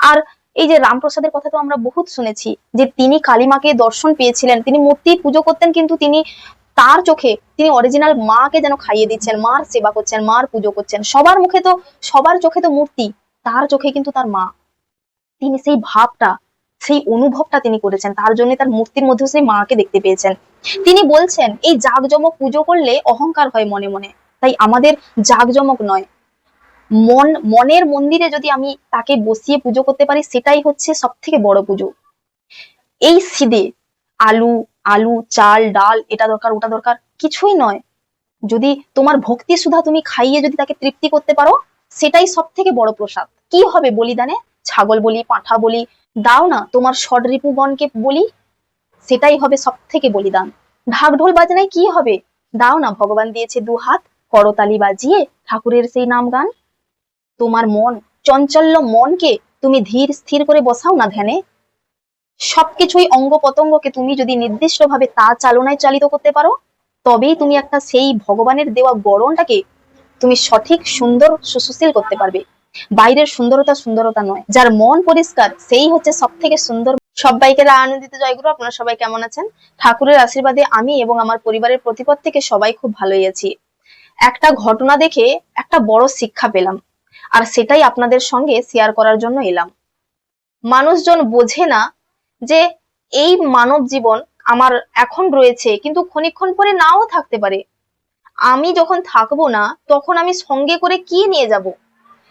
আর এই যে রামপ্রসাদের কথা তো আমরা বহুত শুনেছি যে তিনি কালীমাকে দর্শন পেয়েছিলেন, তিনি মূর্তি পুজো করতেন, কিন্তু তিনি তার চোখে তিনি অরিজিনাল মাকে যেন খাইয়ে দিচ্ছেন, মার সেবা করছেন, মার পুজো করছেন। সবার মুখে তো, সবার চোখে তো মূর্তি, তার চোখে কিন্তু তার মা। তিনি সেই ভাবটা, সেই অনুভবটা তিনি করেছেন, তার জন্য তার মূর্তির মধ্যেও সেই মাকে দেখতে পেয়েছেন। তিনি বলছেন এই জাঁকজমক পুজো করলে অহংকার হয় মনে মনে, তাই আমাদের জাঁকজমক নয়, মনের মন্দিরে যদি আমি তাকে বসিয়ে পুজো করতে পারি, সেটাই হচ্ছে সব থেকে বড় পুজো। এই সিদে আলু আলু চাল ডাল, এটা দরকার ওটা দরকার কিছুই নয়। যদি তোমার ভক্তি সুধা তুমি খাইয়ে যদি তাকে তৃপ্তি করতে পারো, সেটাই সব থেকে বড় প্রসাদ। কি হবে বলিদানে? ছাগল বলি, পাঁঠা বলি, দাও না তোমার ষড়রিপুগণকে বলি, সেটাই হবে সব থেকে বলিদান। ঢাক ঢোল বাজনায় কি হবে? দাও না, ভগবান দিয়েছে দু হাত, করতালি বাজিয়ে ঠাকুরের সেই নাম গান। তোমার মন, চঞ্চল্য মনকে তুমি ধীর স্থির করে বসাও না ধ্যানে। সবকিছুই অঙ্গ পতঙ্গকে তুমি যদি নির্দিষ্ট ভাবে তা চালনায় চালিত করতে পারো, তবেই তুমি একটা সেই ভগবানের দেওয়া গড়নটাকে তুমি সঠিক সুন্দর সুশীল করতে পারবে। বাইরের সুন্দরতা সুন্দরতা নয়, যার মন পরিষ্কার সেই হচ্ছে সব থেকে সুন্দর। সবাইকে আনন্দিত জয়গুরু। আপনারা সবাই কেমন আছেন? ঠাকুরের আশীর্বাদে আমি এবং আমার পরিবারের প্রতিপদ থেকে সবাই খুব ভালোই আছি। একটা ঘটনা দেখে একটা বড় শিক্ষা পেলাম, আর সেটাই আপনাদের সঙ্গে শেয়ার করার জন্য এলাম। মানুষজন বোঝে না যে এই মানব জীবন আমার এখন রয়েছে, কিন্তু ক্ষণিকক্ষণ পরে নাও থাকতে পারে। আমি যখন থাকবো না, তখন আমি সঙ্গে করে কি নিয়ে যাব?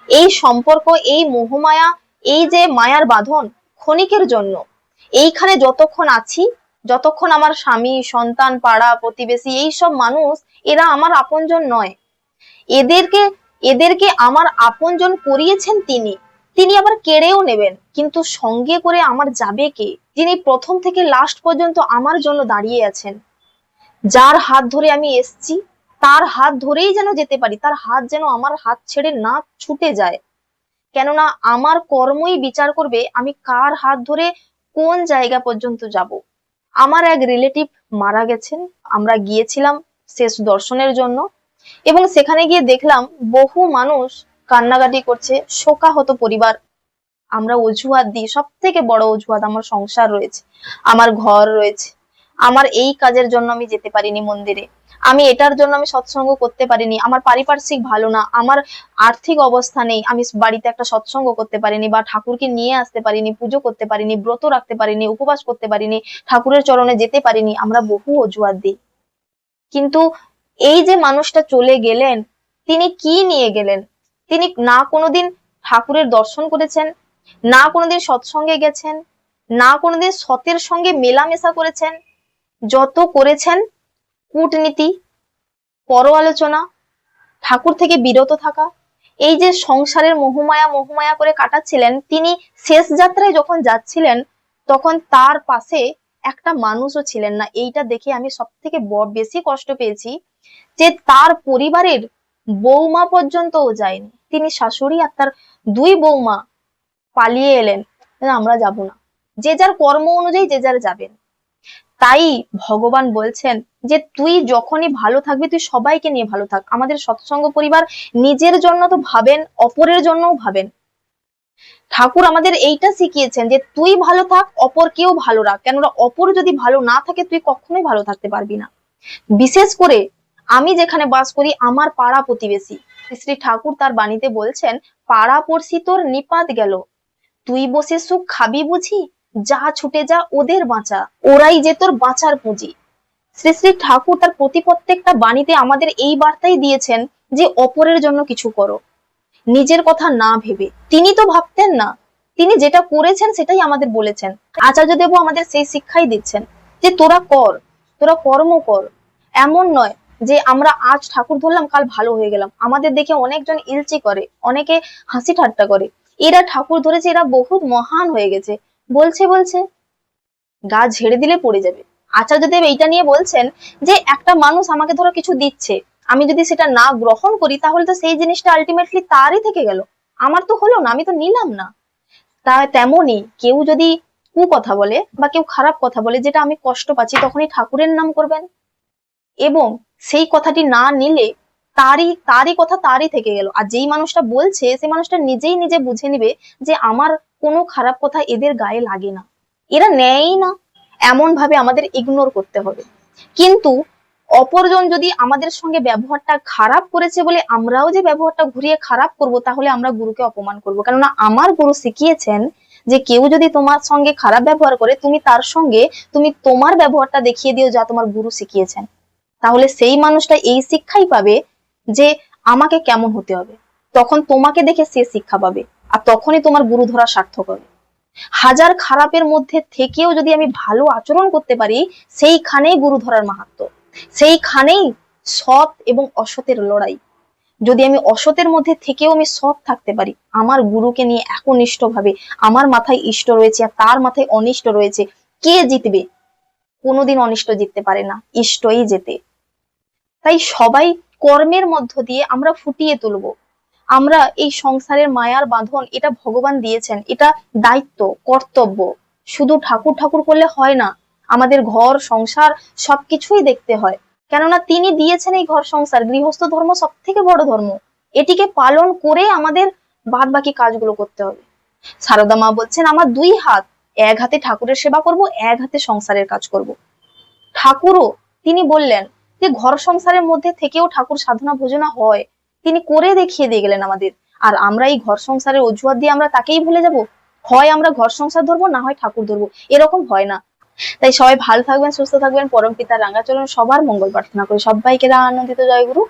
এই সম্পর্ক, এই মোহমায়া, এই যে মায়ার বাঁধন ক্ষণিকের জন্য। এইখানে যতক্ষণ আছি, যতক্ষণ আমার স্বামী, সন্তান, পাড়া প্রতিবেশী, এই সব মানুষ, এরা আমার আপনজন নয়। এদেরকে এদেরকে আমার আপনজন করিয়েছেন তিনি, তিনি আবার কেড়েও নেবেন, কিন্তু সঙ্গে করে আমার যাবে কে? যিনি প্রথম থেকে লাস্ট পর্যন্ত আমার জন্য দাঁড়িয়ে আছেন, যার হাত ধরে আমি এসছি, তার হাত ধরেই যেন যেতে পারি, তার হাত যেন আমার হাত ছেড়ে না ছুটে যায়। কেননা আমার কর্মই বিচার করবে আমি কার হাত ধরে কোন জায়গা পর্যন্ত যাব। আমার এক রিলেটিভ মারা গেছেন, আমরা গিয়েছিলাম শেষ দর্শনের জন্য, এবং সেখানে গিয়ে দেখলাম বহু মানুষ কান্নাকাটি করছে, শোকাহত পরিবার। আমরা অজুহাত দিই, সব থেকে বড় অজুহাত আমার সংসার রয়েছে, আমার ঘর রয়েছে, আমার এই কাজের জন্য আমি যেতে পারিনি মন্দিরে, আমি এটার জন্য আমি সৎসঙ্গ করতে পারিনি, আমার পারিপার্শ্বিক ভালো না, আমার আর্থিক অবস্থা নেই, আমি বাড়িতে একটা সৎসঙ্গ করতে পারিনি, বা ঠাকুরকে নিয়ে আসতে পারিনি, পুজো করতে পারিনি, ব্রত রাখতে পারিনি, উপবাস করতে পারিনি, ঠাকুরের চরণে যেতে পারিনি। আমরা বহু অজুহাত দিই, কিন্তু এই যে মানুষটা চলে গেলেন, তিনি কি নিয়ে গেলেন? তিনি না কোনোদিন ঠাকুরের দর্শন করেছেন, না কোনোদিন সৎসঙ্গে গেছেন, না কোনোদিন সতের সঙ্গে মেলামেশা করেছেন। যত করেছেন কূটনীতি, পর আলোচনা, ঠাকুর থেকে বিরত থাকা, এই যে সংসারের মোহমায়া করে কাটাচ্ছিলেন। তিনি শেষ যাত্রায় যখন যাচ্ছিলেন, তখন তার পাশে একটা মানুষও ছিলেন না। এইটা দেখে আমি সব থেকে বেশি কষ্ট পেয়েছি, যে তার পরিবারের বৌমা পর্যন্তও যায়নি। তিনি শাশুড়ি আর তার দুই বৌমা পালিয়ে এলেন, আমরা যাব না, যে যার কর্ম অনুযায়ী যে যার যাবেন। তাই ভগবান বলছেন যে তুই যখনই ভালো থাকবি, তুই সবাইকে নিয়ে ভালো থাক। আমাদের সৎসঙ্গ পরিবার নিজের জন্য তো ভাবেন, অপরের জন্যও ভাবেন। ঠাকুর আমাদের এইটা শিখিয়েছেন যে তুই ভালো থাক, অপরকেও ভালো রাখ, কেননা অপর যদি ভালো না থাকে তুই কখনোই ভালো থাকতে পারবি না। বিশেষ করে আমি যেখানে বাস করি, আমার পাড়া প্রতিবেশী, শ্রী ঠাকুর তার বাণীতে বলছেন, পাড়া পড়শি তোর নিপাত গেল, তুই বসে সুখ খাবি বুঝি, যা ছুটে যা ওদের বাঁচা, ওরাই যে তোর বাঁচার পুঁজি। শ্রী শ্রী ঠাকুর তার প্রত্যেকটা বাণীতে আমাদের এই বার্তাই দিয়েছেন যে অপরের জন্য কিছু করো, নিজের কথা না ভেবে। তিনি তো ভাবতেন না, তিনি যেটা করেছেন সেটাই আমাদের বলেছেন। আচার্য দেব আমাদের সেই শিক্ষাই দিচ্ছেন যে তোরা কর, তোরা কর্ম কর। এমন নয় যে আমরা আজ ঠাকুর ধরলাম, কাল ভালো হয়ে গেলাম। আমাদের দেখে অনেকজন ইলচি করে, অনেকে হাসি ঠাট্টা করে, এরা ঠাকুর ধরেছে, এরা বহুত মহান হয়ে গেছে, বলছে গা ঝেড়ে দিলে পড়ে যাবে। আচার্যদেব এইটা নিয়ে বলছেন যে একটা মানুষ আমাকে ধরো কিছু দিচ্ছে, আমি যদি সেটা না গ্রহণ করি, তাহলে তো সেই জিনিসটা আলটিমেটলি তারই থেকে গেল, আমার তো হলো না, আমি তো নিলাম না। তা তেমনই কেউ যদি কথা বলে বা কেউ খারাপ কথা বলে, যেটা আমি কষ্ট পাচ্ছি, তখনই ঠাকুরের নাম করবেন, এবং সেই কথাটি না নিলে তারই কথা তারই থেকে গেল। আর যেই মানুষটা বলছে, সেই মানুষটা নিজে বুঝে নিবে যে আমার কোনো খারাপ কথা এদের গায়ে লাগে না, এরা নেয়ই না, এমন ভাবে আমাদের ইগনোর করতে হবে। কিন্তু অপরজন যদি আমাদের সঙ্গে ব্যবহারটা খারাপ করেছে বলে আমরাও যে ব্যবহারটা ঘুরিয়ে খারাপ করব, তাহলে আমরা গুরুকে অপমান করব। কেননা আমার গুরু শিখিয়েছেন যে কেউ যদি তোমার সঙ্গে খারাপ ব্যবহার করে, তুমি তার সঙ্গে তুমি তোমার ব্যবহারটা দেখিয়ে দিও যা তোমার গুরু শিখিয়েছেন, তাহলে সেই মানুষটা এই শিক্ষাই পাবে যে আমাকে কেমন হতে হবে, তখন তোমাকে দেখে সে শিক্ষা পাবে, আর তখনই তোমার গুরু ধরা সার্থক হবে। হাজার খারাপের মধ্যে থেকেও যদি আমি ভালো আচরণ করতে পারি, সেইখানেই গুরু ধরার মাহাত্ম্য, সেইখানেই সৎ এবং অসতের লড়াই। যদি আমি অসতের মধ্যে থেকেও আমি সৎ থাকতে পারি, আমার গুরুকে নিয়ে একনিষ্ঠ ভাবে, আমার মাথায় ইষ্ট রয়েছে আর তার মাথায় অনিষ্ট রয়েছে, কে জিতবে? কোনোদিন অনিষ্ট জিততে পারে না, ইষ্টই জেতে। তাই সবাই কর্মের মধ্য দিয়ে আমরা ফুটিয়ে তুলবো। আমরা এই সংসারের মায়ার বাঁধন, এটা ভগবান দিয়েছেন, এটা দায়িত্ব, কর্তব্য। শুধু ঠাকুর ঠাকুর করলে হয় না, আমাদের ঘর সংসার সবকিছুই দেখতে হয়। কেননা তিনি দিয়েছেন এই ঘর সংসার, গৃহস্থ ধর্ম সব থেকে বড় ধর্ম, এটিকে পালন করে আমাদের বাদ বাকি কাজগুলো করতে হবে। সারদা মা বলছেন, আমার দুই হাত, এক হাতে ঠাকুরের সেবা করব, এক হাতে সংসারের কাজ করব। ঠাকুরও তিনি বললেন যে ঘর সংসারের মধ্যে থেকেও ঠাকুর সাধনা ভোজনা হয়, তিনি করে দেখিয়ে দিয়ে গেলেন আমাদের। আর আমরা এই ঘর সংসারের অজুহাত দিয়ে আমরা তাকেই ভুলে যাব, হয় আমরা ঘর সংসার ধরবো, না হয় ঠাকুর ধরবো, এরকম হয় না। তাই সবাই ভালো থাকবেন, সুস্থ থাকবেন, পরম পিতার রাঙাচরণ সবার মঙ্গল প্রার্থনা করি। সবাইকে আনন্দিত জয় গুরু।